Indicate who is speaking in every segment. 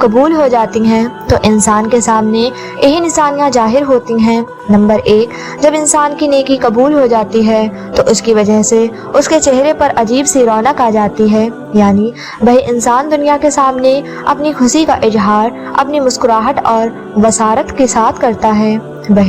Speaker 1: قبول ہو جاتی ہیں تو انسان کے سامنے یہی نشانیاں ظاہر ہوتی ہیں۔ نمبر 1، جب انسان کی نیکی قبول ہو جاتی ہے تو اس کی وجہ سے اس کے چہرے پر عجیب سی رونق آ جاتی ہے، یعنی وہ انسان دنیا کے سامنے اپنی خوشی کا اظہار اپنی مسکراہٹ اور بصارت کے ساتھ کرتا ہے۔ وہ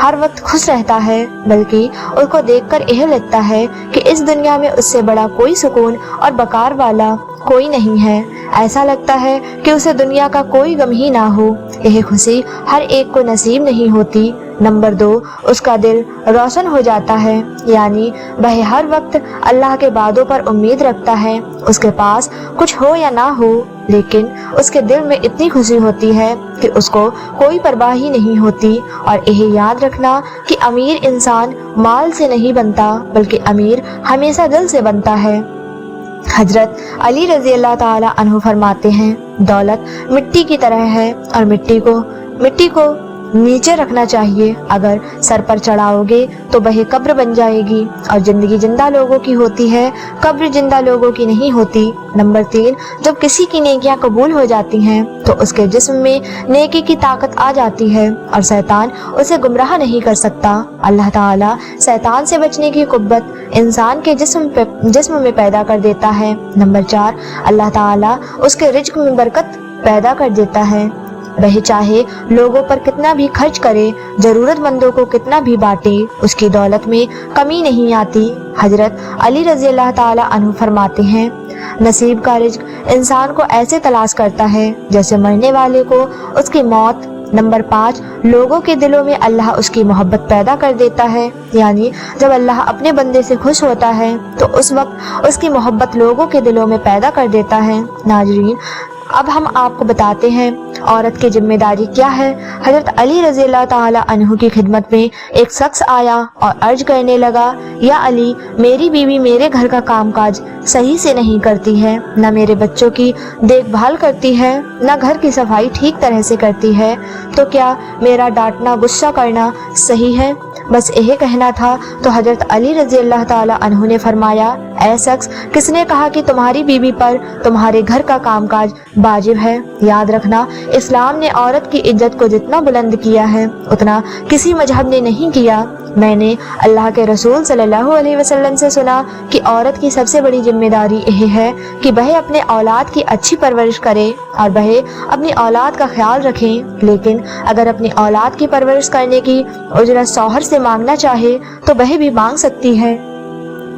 Speaker 1: ہر وقت خوش رہتا ہے، بلکہ اس کو دیکھ کر یہ لگتا ہے کہ اس دنیا میں اس سے بڑا کوئی سکون اور وقار والا کوئی نہیں ہے۔ ایسا لگتا ہے کہ اسے دنیا کا کوئی غم ہی نہ ہو۔ یہ خوشی ہر ایک کو نصیب نہیں ہوتی۔ نمبر 2، اس کا دل روشن ہو جاتا ہے، یعنی وہ ہر وقت اللہ کے وعدوں پر امید رکھتا ہے۔ اس کے پاس کچھ ہو یا نہ ہو، لیکن اس کے دل میں اتنی خوشی ہوتی ہے کہ اس کو کوئی پرواہ ہی نہیں ہوتی۔ اور یہ یاد رکھنا کہ امیر انسان مال سے نہیں بنتا، بلکہ امیر ہمیشہ دل سے بنتا ہے۔ حضرت علی رضی اللہ تعالی عنہ فرماتے ہیں، دولت مٹی کی طرح ہے اور مٹی کو نیچے رکھنا چاہیے۔ اگر سر پر چڑھاؤ گے تو وہ قبر بن جائے گی، اور زندگی زندہ لوگوں کی ہوتی ہے، قبر زندہ لوگوں کی نہیں ہوتی۔ نمبر 3، جب کسی کی نیکیاں قبول ہو جاتی ہیں تو اس کے جسم میں نیکی کی طاقت آ جاتی ہے اور شیطان اسے گمراہ نہیں کر سکتا۔ اللہ تعالیٰ شیطان سے بچنے کی قوت انسان کے جسم میں پیدا کر دیتا ہے۔ نمبر 4، اللہ تعالیٰ اس کے رزق میں برکت پیدا کر دیتا ہے۔ وہ چاہے لوگوں پر کتنا بھی خرچ کرے، ضرورت مندوں کو کتنا بھی بانٹے، اس کی دولت میں کمی نہیں آتی۔ حضرت علی رضی اللہ تعالی عنہ فرماتے ہیں، نصیب کا رزق انسان کو ایسے تلاش کرتا ہے جیسے مرنے والے کو اس کی موت۔ نمبر 5، لوگوں کے دلوں میں اللہ اس کی محبت پیدا کر دیتا ہے، یعنی جب اللہ اپنے بندے سے خوش ہوتا ہے تو اس وقت اس کی محبت لوگوں کے دلوں میں پیدا کر دیتا ہے۔ ناظرین، اب ہم آپ کو بتاتے ہیں عورت کی ذمہ داری کیا ہے۔ حضرت علی رضی اللہ تعالی عنہ کی خدمت میں ایک شخص آیا اور عرض کرنے لگا، یا علی، میری بیوی میرے گھر کا کام کاج صحیح سے نہیں کرتی ہے، نہ میرے بچوں کی دیکھ بھال کرتی ہے، نہ گھر کی صفائی ٹھیک طرح سے کرتی ہے، تو کیا میرا ڈانٹنا غصہ کرنا صحیح ہے؟ بس یہ کہنا تھا تو حضرت علی رضی اللہ تعالی عنہ نے فرمایا، اے شخص، کس نے کہا کہ تمہاری بیوی پر تمہارے گھر کا کام کاج واجب ہے؟ یاد رکھنا، اسلام نے عورت کی عزت کو جتنا بلند کیا ہے اتنا کسی مذہب نے نہیں کیا۔ میں نے اللہ کے رسول صلی اللہ علیہ وسلم سے سنا کہ عورت کی سب سے بڑی ذمہ داری یہ ہے کہ وہ اپنے اولاد کی اچھی پرورش کرے اور وہ اپنی اولاد کا خیال رکھیں، لیکن اگر اپنی اولاد کی پرورش کرنے کی اجرت شوہر سے مانگنا چاہے تو وہ بھی مانگ سکتی ہے۔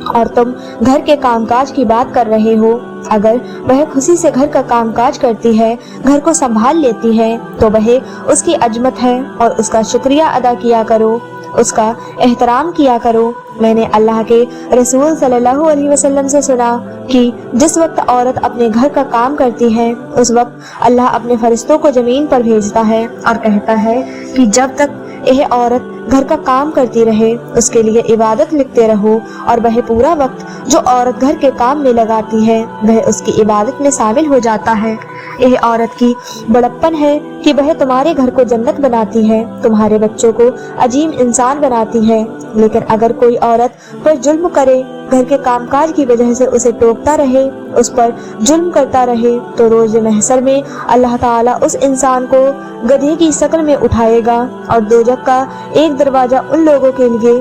Speaker 1: اور تم گھر کے کام کاج کی بات کر رہے ہو، اگر وہ خوشی سے گھر کا کام کاج کرتی ہے، گھر کو سنبھال لیتی ہے، تو وہ اس کی عظمت ہے اور اس کا شکریہ ادا کیا کرو، اس کا احترام کیا کرو۔ میں نے اللہ کے رسول صلی اللہ علیہ وسلم سے سنا کہ جس وقت عورت اپنے گھر کا کام کرتی ہے اس وقت اللہ اپنے فرشتوں کو زمین پر بھیجتا ہے اور کہتا ہے کہ جب تک یہ عورت گھر کا کام کرتی رہے اس کے لیے عبادت لکھتے رہو، اور وہ پورا وقت جو عورت گھر کے کام میں لگاتی ہے وہ اس کی عبادت میں شامل ہو جاتا ہے۔ یہ عورت کی بڑپن ہے کہ وہ تمہارے گھر کو جنت بناتی ہے، تمہارے بچوں کو عظیم انسان بناتی ہے۔ لیکن اگر کوئی عورت پر ظلم کرے، گھر کے کام کاج کی وجہ سے اسے ٹوکتا رہے، اس پر ظلم کرتا رہے، تو روز محشر میں اللہ تعالیٰ اس انسان کو گدھے کی شکل میں اٹھائے گا اور دوزخ کا ایک دروازہ ان لوگوں کے لیے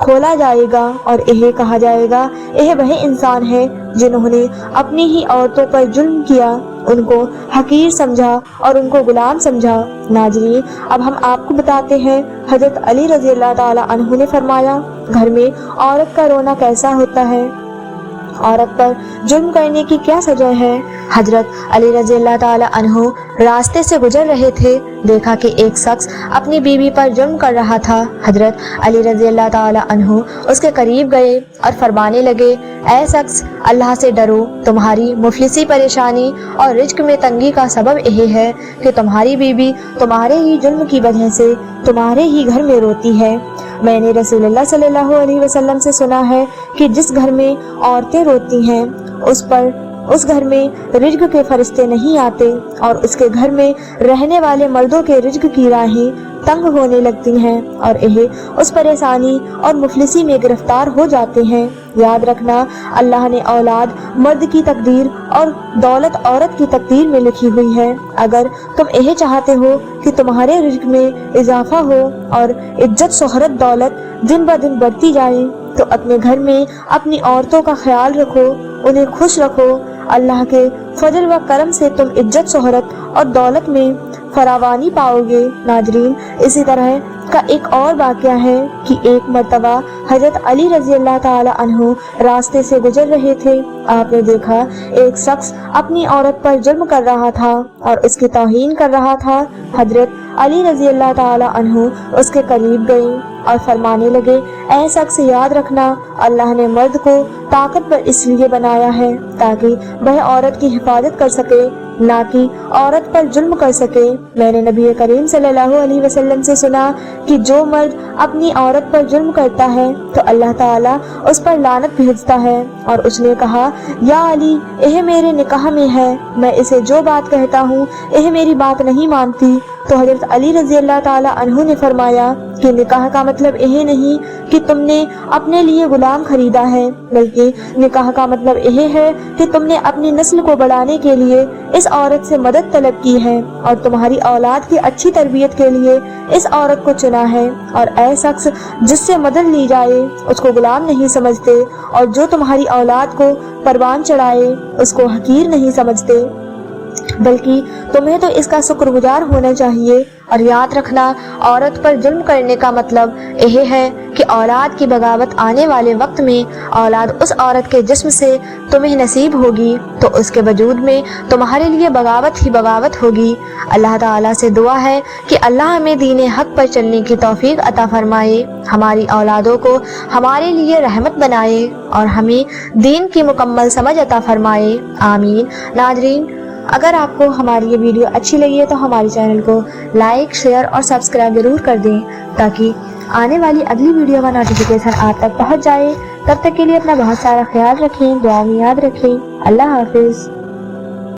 Speaker 1: کھولا جائے گا اور یہ کہا جائے گا، یہ وہ انسان ہے جنہوں نے اپنی ہی عورتوں پر ظلم کیا، ان کو حقیر سمجھا اور ان کو غلام سمجھا۔ ناظرین، اب ہم آپ کو بتاتے ہیں حضرت علی رضی اللہ تعالی عنہ نے فرمایا، گھر میں عورت کا رونا کیسا ہوتا ہے؟ عورت پر ظلم کرنے کی کیا سزا ہے؟ حضرت علی رضی اللہ تعالی عنہ راستے سے گزر رہے تھے، دیکھا کہ ایک شخص اپنی بیوی پر ظلم کر رہا تھا۔ حضرت علی رضی اللہ تعالی عنہ اس کے قریب گئے اور فرمانے لگے، اے شخص، اللہ سے ڈرو، تمہاری مفلسی پریشانی اور رزق میں تنگی کا سبب یہ ہے کہ تمہاری بیوی تمہارے ہی ظلم کی وجہ سے تمہارے ہی گھر میں روتی ہے۔ میں نے رسول اللہ صلی اللہ علیہ وسلم سے سنا ہے کہ جس گھر میں عورتیں روتی ہیں اس گھر میں رزق کے فرشتے نہیں آتے، اور اس کے گھر میں رہنے والے مردوں کے رزق کی راہیں تنگ ہونے لگتی ہیں اور انہیں اس پریشانی اور مفلسی میں گرفتار ہو جاتے ہیں۔ یاد رکھنا، اللہ نے اولاد مرد کی تقدیر اور دولت عورت کی تقدیر میں لکھی ہوئی ہے۔ اگر تم یہ چاہتے ہو کہ تمہارے رزق میں اضافہ ہو اور عزت شہرت دولت دن بہ دن بڑھتی جائے تو اپنے گھر میں اپنی عورتوں کا خیال رکھو، انہیں خوش رکھو۔ اللہ کے فضل و کرم سے تم عزت شہرت اور دولت میں فراوانی پاؤ گے۔ ناظرین، اسی طرح کا ایک اور واقعہ ہے کہ ایک مرتبہ حضرت علی رضی اللہ تعالی عنہ راستے سے گزر رہے تھے۔ آپ نے دیکھا ایک شخص اپنی عورت پر ظلم کر رہا تھا اور اس کی توہین کر رہا تھا۔ حضرت علی رضی اللہ تعالی عنہ اس کے قریب گئے اور فرمانے لگے، اے شخص، یاد رکھنا، اللہ نے مرد کو طاقتور اس لیے بنایا ہے تاکہ وہ عورت کی حفاظت کر سکے، نہ کہ عورت پر ظلم کر سکے۔ میں نے نبی کریم صلی اللہ علیہ وسلم سے سنا کہ جو مرد اپنی عورت پر ظلم کرتا ہے تو اللہ تعالیٰ اس پر لعنت بھیجتا ہے، اور اس نے کہا، یا علی، یہ میرے نکاح میں ہے، میں اسے جو بات کہتا ہوں یہ میری بات نہیں مانتی۔ تو حضرت علی رضی اللہ تعالی عنہ نے فرمایا کہ نکاح کا مطلب یہ نہیں کہ تم نے اپنے لیے غلام خریدا ہے، بلکہ نکاح کا مطلب یہ ہے کہ تم نے اپنی نسل کو بڑھانے کے لیے اس عورت سے مدد طلب کی ہے اور تمہاری اولاد کی اچھی تربیت کے لیے اس عورت کو چنا ہے۔ اور اے شخص، جس سے مدد لی جائے اس کو غلام نہیں سمجھتے، اور جو تمہاری اولاد کو پروان چڑھائے اس کو حقیر نہیں سمجھتے، بلکہ تمہیں تو اس کا شکر گزار ہونا چاہیے۔ اور یاد رکھنا، عورت پر ظلم کرنے کا مطلب یہ ہے کہ اولاد کی بغاوت آنے والے وقت میں اولاد اس عورت کے جسم سے تمہیں نصیب ہوگی تو اس کے وجود میں تمہارے لیے بغاوت ہی بغاوت ہوگی۔ اللہ تعالیٰ سے دعا ہے کہ اللہ ہمیں دین حق پر چلنے کی توفیق عطا فرمائے، ہماری اولادوں کو ہمارے لیے رحمت بنائے اور ہمیں دین کی مکمل سمجھ عطا فرمائے، آمین۔ ناظرین، اگر آپ کو ہماری یہ ویڈیو اچھی لگی ہے تو ہمارے چینل کو لائک، شیئر اور سبسکرائب ضرور کر دیں تاکہ آنے والی اگلی ویڈیو کا نوٹیفیکیشن آپ تک پہنچ جائے۔ تب تک کے لیے اپنا بہت سارا خیال رکھیں، دعا میں یاد رکھیں۔ اللہ حافظ۔